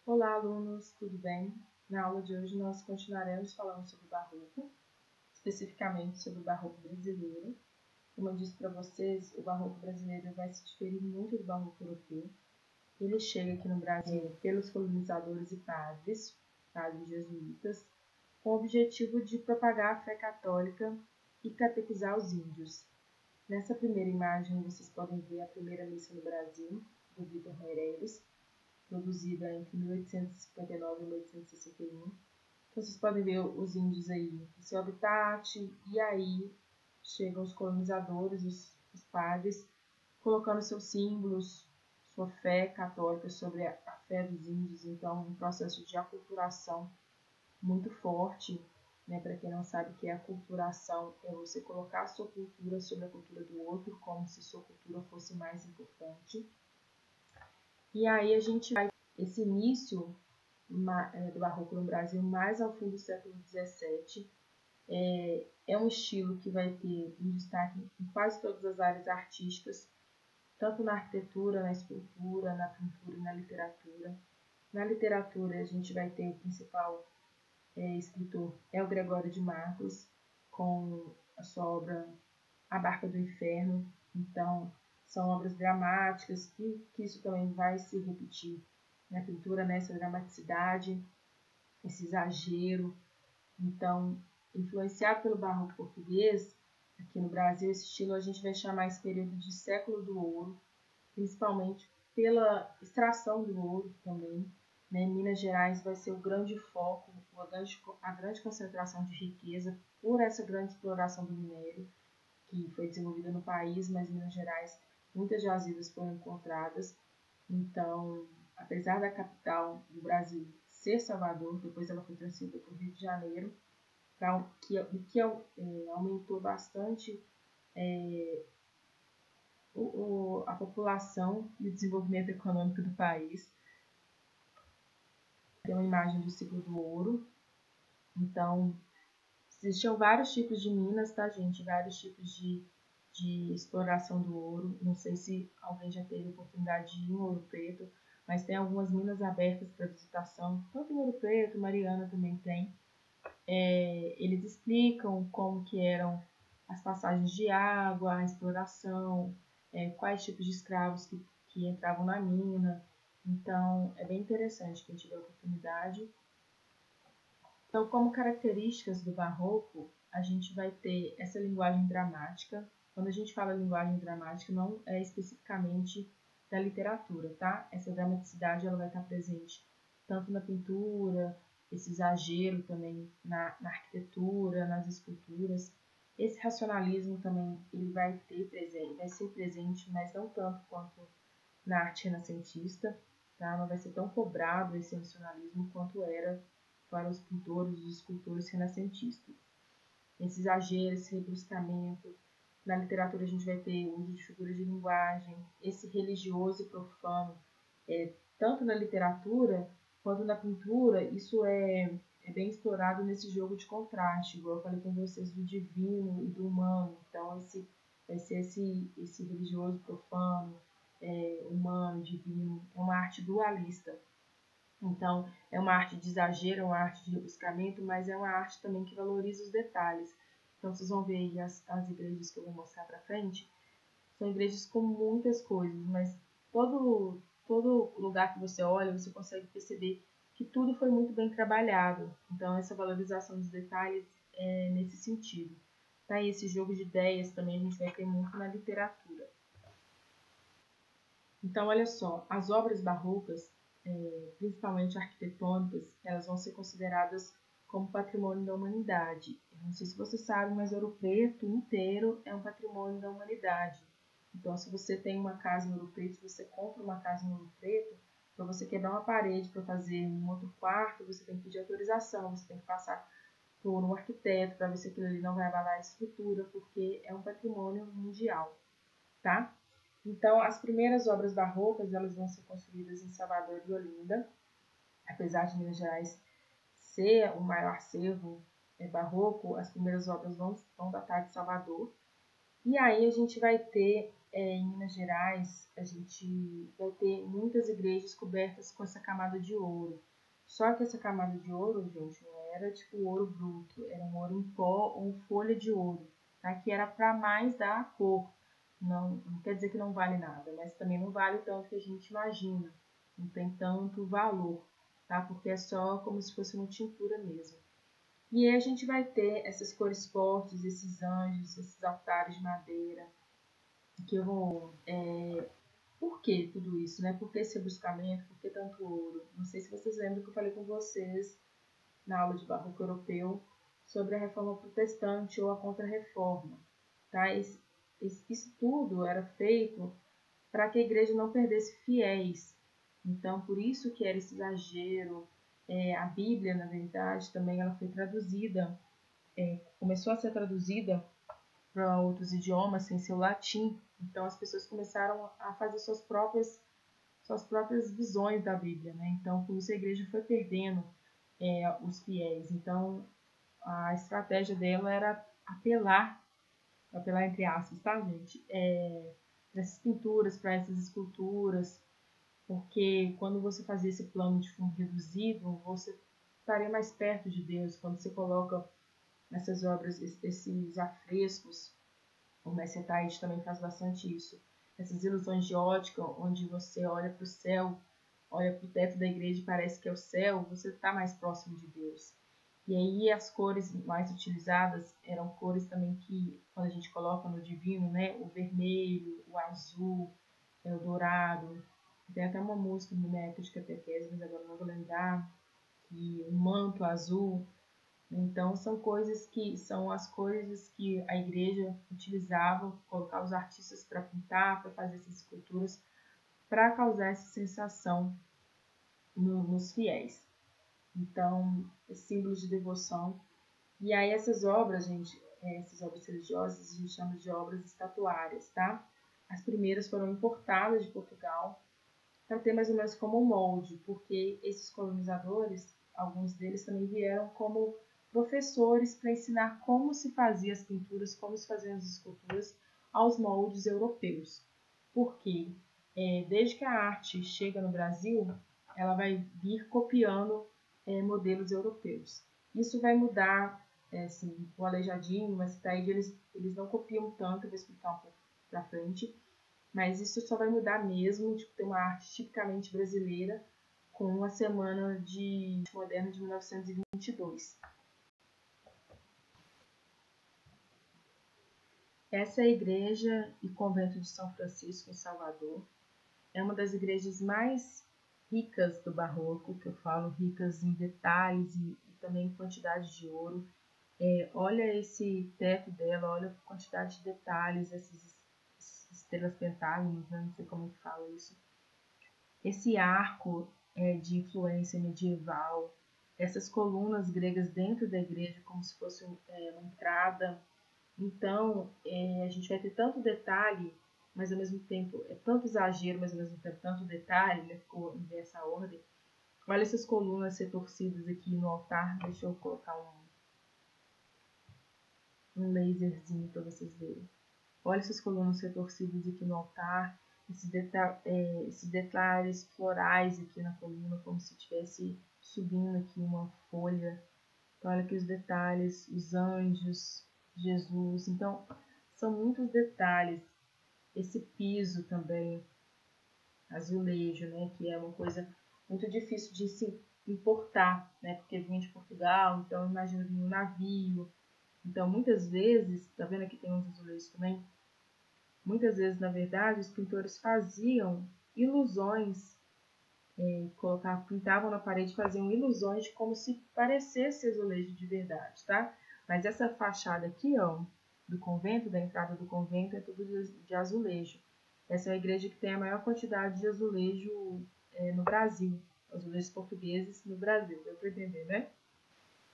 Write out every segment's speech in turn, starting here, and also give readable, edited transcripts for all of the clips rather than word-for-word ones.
Olá, alunos, tudo bem? Na aula de hoje nós continuaremos falando sobre o Barroco, especificamente sobre o Barroco brasileiro. Como eu disse para vocês, o Barroco brasileiro vai se diferir muito do Barroco europeu. Ele chega aqui no Brasil pelos colonizadores e padres jesuítas, com o objetivo de propagar a fé católica e catequizar os índios. Nessa primeira imagem, vocês podem ver a primeira missa no Brasil, do Vitor Meireles, produzida entre 1859 e 1861. Então, vocês podem ver os índios aí no seu habitat, e aí chegam os colonizadores, os padres, colocando seus símbolos, sua fé católica sobre a fé dos índios. Então, um processo de aculturação muito forte. Né? Para quem não sabe o que é aculturação, é você colocar a sua cultura sobre a cultura do outro, como se sua cultura fosse mais importante. E aí a gente vai esse início do Barroco no Brasil mais ao fim do século XVII. É um estilo que vai ter um destaque em quase todas as áreas artísticas, tanto na arquitetura, na escultura, na pintura e na literatura. Na literatura, a gente vai ter o principal escritor é o Gregório de Matos, com a sua obra A Barca do Inferno. Então, são obras dramáticas, que isso também vai se repetir na pintura, né? Essa dramaticidade, esse exagero. Então, influenciado pelo barroco português, aqui no Brasil, esse estilo a gente vai chamar esse período de século do ouro, principalmente pela extração do ouro também. Né? Minas Gerais vai ser o grande foco, a grande concentração de riqueza por essa grande exploração do minério, que foi desenvolvida no país, mas em Minas Gerais muitas jazidas foram encontradas. Então, apesar da capital do Brasil ser Salvador, depois ela foi transferida para o Rio de Janeiro, o que aumentou bastante a população e o desenvolvimento econômico do país. Tem uma imagem do ciclo do ouro. Então, existiam vários tipos de minas, tá, gente? Vários tipos de exploração do ouro. Não sei se alguém já teve a oportunidade de ir em Ouro Preto, mas tem algumas minas abertas para visitação, tanto em Ouro Preto, Mariana também tem. Eles explicam como que eram as passagens de água, a exploração, quais tipos de escravos que entravam na mina. Então, é bem interessante quem tiver a oportunidade. Então, como características do barroco, a gente vai ter essa linguagem dramática. Quando a gente fala linguagem dramática, não é especificamente da literatura, tá? Essa dramaticidade ela vai estar presente tanto na pintura, esse exagero também na arquitetura, nas esculturas. Esse racionalismo também ele vai ser presente, mas não tanto quanto na arte renascentista, tá? Não vai ser tão cobrado esse racionalismo quanto era para os pintores e os escultores renascentistas. Esse exagero, esse rebruscamento. Na literatura a gente vai ter o uso de figuras de linguagem, esse religioso e profano. Tanto na literatura quanto na pintura, isso é bem explorado nesse jogo de contraste, igual eu falei com vocês do divino e do humano. Então, vai ser esse religioso profano, humano, divino. É uma arte dualista. Então, é uma arte de exagero, é uma arte de rebuscamento, mas é uma arte também que valoriza os detalhes. Então, vocês vão ver aí as igrejas que eu vou mostrar para frente. São igrejas com muitas coisas, mas todo lugar que você olha, você consegue perceber que tudo foi muito bem trabalhado. Então, essa valorização dos detalhes é nesse sentido. Tá? E esse jogo de ideias também a gente vai ter muito na literatura. Então, olha só, as obras barrocas, principalmente arquitetônicas, elas vão ser consideradas como patrimônio da humanidade. Eu não sei se você sabe, mas Ouro Preto inteiro é um patrimônio da humanidade. Então, se você tem uma casa em Ouro Preto, se você compra uma casa em Ouro Preto, para você quebrar uma parede para fazer um outro quarto, você tem que pedir autorização, você tem que passar por um arquiteto para ver se aquilo ali não vai abalar a estrutura, porque é um patrimônio mundial, tá? Então, as primeiras obras barrocas elas vão ser construídas em Salvador e Olinda, apesar de Minas Gerais ser o maior acervo barroco, as primeiras obras vão datar de Salvador. E aí a gente vai ter em Minas Gerais, a gente vai ter muitas igrejas cobertas com essa camada de ouro. Só que essa camada de ouro, gente, não era tipo ouro bruto, era um ouro em pó ou folha de ouro, tá? Que era para mais dar cor. Não quer dizer que não vale nada, mas também não vale tanto que a gente imagina. Não tem tanto valor, tá? Porque é só como se fosse uma tintura mesmo. E aí a gente vai ter essas cores fortes, esses anjos, esses altares de madeira, que eu vou... Por que tudo isso, né? Por que esse buscamento? Por que tanto ouro? Não sei se vocês lembram que eu falei com vocês na aula de barroco europeu sobre a reforma protestante ou a contra-reforma, tá? Isso tudo era feito para que a igreja não perdesse fiéis. Então, por isso que era esse exagero. A Bíblia, na verdade, também ela foi traduzida, começou a ser traduzida para outros idiomas sem ser o latim. Então, as pessoas começaram a fazer suas próprias visões da Bíblia, né? Então, por isso a igreja foi perdendo os fiéis. Então, a estratégia dela era apelar entre aspas, tá, gente? Para essas pinturas, para essas esculturas, porque quando você fazia esse plano de fundo reduzido, você estaria mais perto de Deus. Quando você coloca nessas obras, esses afrescos, o Messer Taide também faz bastante isso. Essas ilusões de ótica, onde você olha para o céu, olha para o teto da igreja e parece que é o céu, você está mais próximo de Deus. E aí as cores mais utilizadas eram cores também que, quando a gente coloca no divino, né? O vermelho, o azul, o dourado. Tem até uma música no método de catequese, mas agora não vou lembrar, que o manto azul. Então são as coisas que a igreja utilizava, colocar os artistas para pintar, para fazer essas esculturas, para causar essa sensação nos fiéis. Então, símbolos de devoção. E aí essas obras, gente, essas obras religiosas, a gente chama de obras estatuárias, tá? As primeiras foram importadas de Portugal para ter mais ou menos como um molde, porque esses colonizadores, alguns deles também vieram como professores para ensinar como se fazia as pinturas, como se faziam as esculturas aos moldes europeus. Porque desde que a arte chega no Brasil, ela vai vir copiando modelos europeus. Isso vai mudar, assim, o Aleijadinho, mas Taíde, eles não copiam tanto, eu vou explicar um pouco para frente, mas isso só vai mudar mesmo, tipo, ter uma arte tipicamente brasileira com a Semana de Moderna de 1922. Essa é a igreja e convento de São Francisco, em Salvador. É uma das igrejas mais ricas do barroco, que eu falo, ricas em detalhes e também em quantidade de ouro. Olha esse teto dela, olha a quantidade de detalhes, essas estrelas pentágonas, né? Não sei como que fala isso. Esse arco de influência medieval, essas colunas gregas dentro da igreja, como se fosse uma entrada. Então, a gente vai ter tanto detalhe, mas ao mesmo tempo é tanto exagero, mas ao mesmo tempo tanto detalhe, né? Ficou inversa ordem. Olha essas colunas ser torcidas aqui no altar. Deixa eu colocar um laserzinho para vocês verem. Olha essas colunas retorcidas aqui no altar, esses detalhes florais aqui na coluna, como se estivesse subindo aqui uma folha. Então, olha aqui os detalhes, os anjos, Jesus. Então, são muitos detalhes. Esse piso também, azulejo, né, que é uma coisa muito difícil de se importar, né, porque vinha de Portugal, então imagina vir um navio. Então, muitas vezes, tá vendo aqui tem uns azulejos também? Muitas vezes, na verdade, os pintores faziam ilusões, pintavam na parede, faziam ilusões de como se parecesse azulejo de verdade, tá? Mas essa fachada aqui, ó, do convento, da entrada do convento, é tudo de azulejo. Essa é a igreja que tem a maior quantidade de azulejo no Brasil, azulejos portugueses no Brasil, deu para entender, né?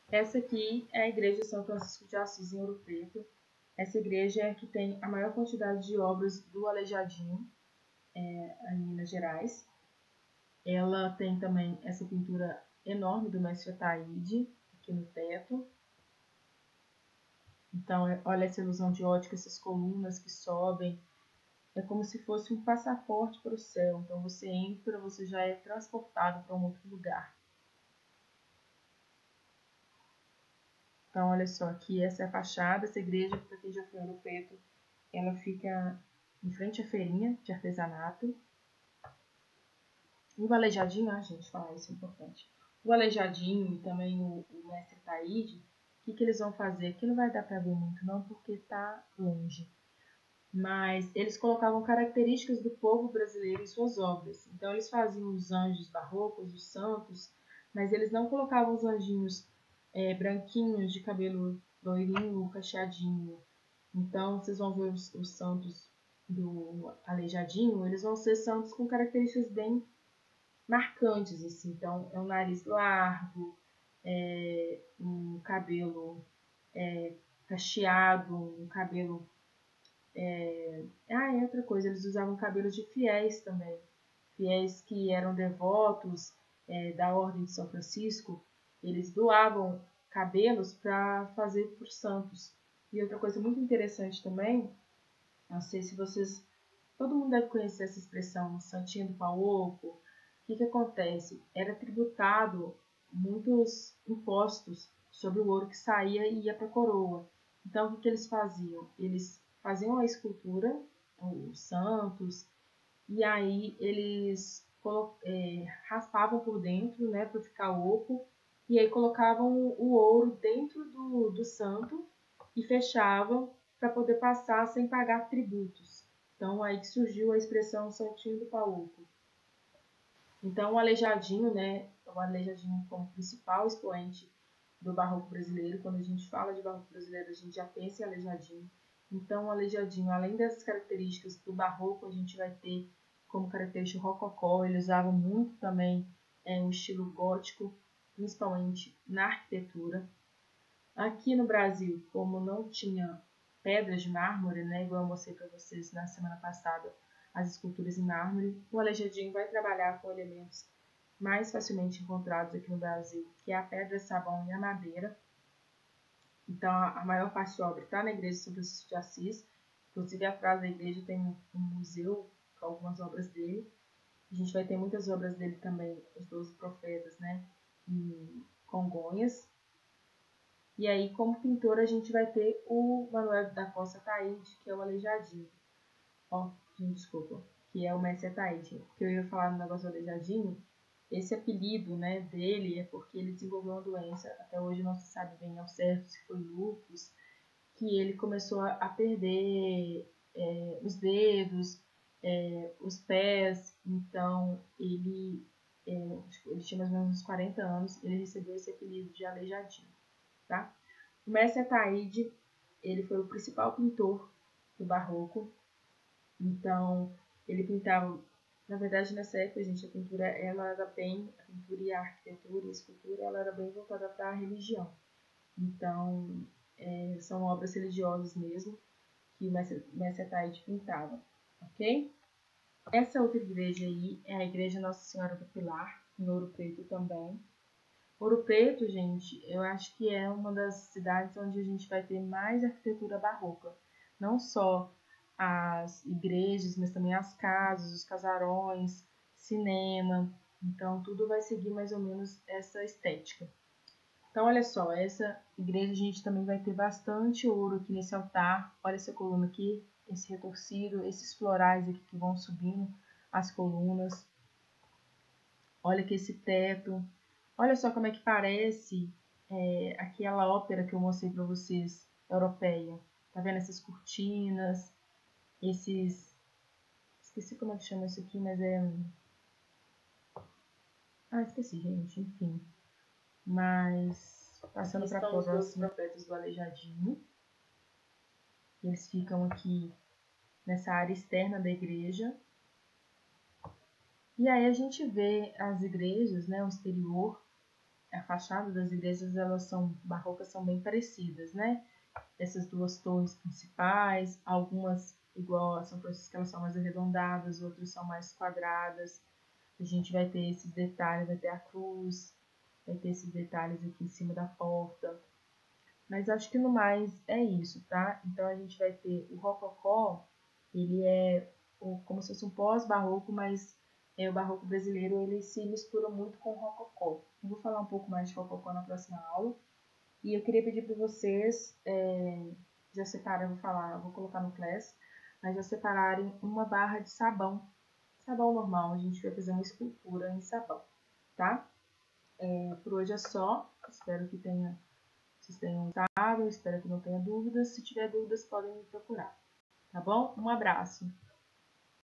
Essa aqui é a igreja de São Francisco de Assis, em Ouro Preto. Essa igreja é a que tem a maior quantidade de obras do Aleijadinho, em Minas Gerais. Ela tem também essa pintura enorme do Mestre Ataíde aqui no teto. Então, olha essa ilusão de ótica, essas colunas que sobem. é como se fosse um passaporte para o céu. Então você entra, você já é transportado para um outro lugar. Então olha só, aqui essa é a fachada, essa igreja, para quem já foi em Ouro Preto, ela fica em frente à feirinha de artesanato. O Aleijadinho, gente, falar isso é importante. O Aleijadinho e também o mestre Taíde, o que eles vão fazer? Aqui não vai dar para ver muito não, porque tá longe. Mas eles colocavam características do povo brasileiro em suas obras. Então eles faziam os anjos barrocos, os santos, mas eles não colocavam os anjinhos branquinhos, de cabelo loirinho, cacheadinho. Então vocês vão ver os santos do Aleijadinho, eles vão ser santos com características bem marcantes, assim. Então, é um nariz largo, um cabelo cacheado, um cabelo... e outra coisa, eles usavam cabelo de fiéis também. Fiéis que eram devotos da Ordem de São Francisco, eles doavam cabelos para fazer para os santos. E outra coisa muito interessante também, não sei se vocês... Todo mundo deve conhecer essa expressão, Santinho do Pau Oco. O que acontece? Era tributado muitos impostos sobre o ouro que saía e ia para a coroa. Então, o que eles faziam? Eles faziam a escultura, os santos, e aí eles raspavam por dentro, né, para ficar oco, e aí colocavam o ouro dentro do santo e fechavam para poder passar sem pagar tributos. Então, aí que surgiu a expressão Santinho do Pau Oco. Então, o Aleijadinho, né, o Aleijadinho como principal expoente do barroco brasileiro. Quando a gente fala de barroco brasileiro, a gente já pensa em Aleijadinho. Então, o Aleijadinho, além dessas características do barroco, a gente vai ter como característica o rococó. Ele usava muito também o estilo gótico, principalmente na arquitetura. Aqui no Brasil, como não tinha pedras de mármore, né, igual eu mostrei para vocês na semana passada, as esculturas em mármore, o Aleijadinho vai trabalhar com elementos mais facilmente encontrados aqui no Brasil, que é a pedra, sabão e a madeira. Então, a maior parte da obra está na igreja de São Francisco de Assis. Inclusive, atrás da igreja tem um museu com algumas obras dele. A gente vai ter muitas obras dele também, os 12 profetas, né, em Congonhas. E aí, como pintor, a gente vai ter o Manuel da Costa Taide, que é o Aleijadinho. Gente, desculpa, que é o mestre Taide. Que eu ia falar no negócio do Aleijadinho. Esse apelido, né, dele é porque ele desenvolveu uma doença, até hoje não se sabe bem ao certo se foi lúpus, que ele começou a perder os dedos, os pés. Então ele tinha mais ou menos uns 40 anos, ele recebeu esse apelido de Aleijadinho, tá? O mestre Ataíde, ele foi o principal pintor do barroco. Então ele pintava... Na verdade, nessa época, gente, a pintura, a pintura e a arquitetura e a escultura, ela era bem voltada para a religião. Então, são obras religiosas mesmo que o mestre Ataíde pintava, ok? Essa outra igreja aí é a Igreja Nossa Senhora do Pilar, em Ouro Preto também. Ouro Preto, gente, eu acho que é uma das cidades onde a gente vai ter mais arquitetura barroca. Não só as igrejas, mas também as casas, os casarões, cinema. Então, tudo vai seguir mais ou menos essa estética. Então, olha só, essa igreja a gente também vai ter bastante ouro aqui nesse altar. Olha essa coluna aqui, esse retorcido, esses florais aqui que vão subindo as colunas. Olha aqui esse teto. Olha só como é que parece aquela ópera que eu mostrei para vocês, europeia. Tá vendo essas cortinas, esses... Esqueci como é que chama isso aqui, mas é... esqueci, gente, enfim. Mas, passando para a próxima, os profetas do Aleijadinho. Eles ficam aqui nessa área externa da igreja. E aí a gente vê as igrejas, né, o exterior, a fachada das igrejas, elas são barrocas, são bem parecidas, né? Essas duas torres principais, algumas igual a São Francisco, elas são mais arredondadas, outras são mais quadradas. A gente vai ter esses detalhes, vai ter a cruz, vai ter esses detalhes aqui em cima da porta. Mas acho que no mais é isso, tá? Então a gente vai ter o rococó, ele é como se fosse um pós-barroco, mas o barroco brasileiro ele se mistura muito com o rococó. Eu vou falar um pouco mais de rococó na próxima aula. E eu queria pedir para vocês, já separar, vou colocar no class, mas já separarem uma barra de sabão. Sabão normal, a gente vai fazer uma escultura em sabão, tá? Por hoje é só. Espero que vocês tenham gostado, espero que não tenha dúvidas. Se tiver dúvidas, podem me procurar. Tá bom? Um abraço!